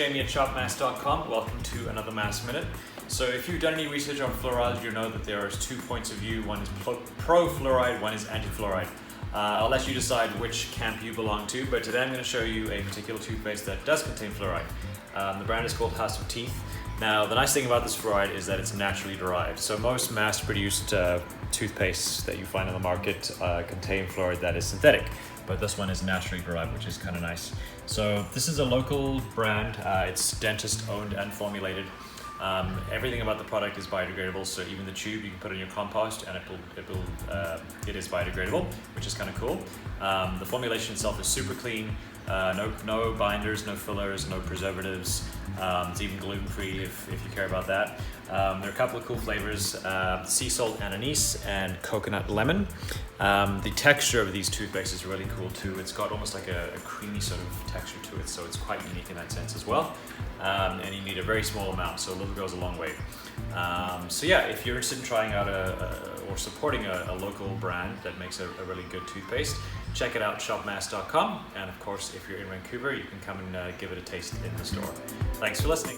Jamie at shopmask.com. Welcome to another MASC Minute. So if you've done any research on fluoride, you know that there are two points of view. One is pro-fluoride, one is anti-fluoride. I'll let you decide which camp you belong to, but today I'm going to show you a particular toothpaste that does contain fluoride. The brand is called House of Teeth. Now, the nice thing about this fluoride is that it's naturally derived. So most mass-produced toothpastes that you find on the market contain fluoride that is synthetic, but this one is naturally derived, which is kind of nice. So this is a local brand. It's dentist owned and formulated. Everything about the product is biodegradable, so even the tube you can put in your compost and it is biodegradable, which is kind of cool. The formulation itself is super clean. No binders, no fillers, no preservatives. It's even gluten-free if you care about that. There are a couple of cool flavors, sea salt anise and coconut lemon. The texture of these toothpastes is really cool too. It's got almost like a creamy sort of texture to it, so it's quite unique in that sense as well. And you need a very small amount, so a little goes a long way. So yeah, if you're interested in trying out or supporting a local brand that makes a really good toothpaste, check it out, shopmask.com. And of course, if you're in Vancouver, you can come and give it a taste in the store. Thanks for listening.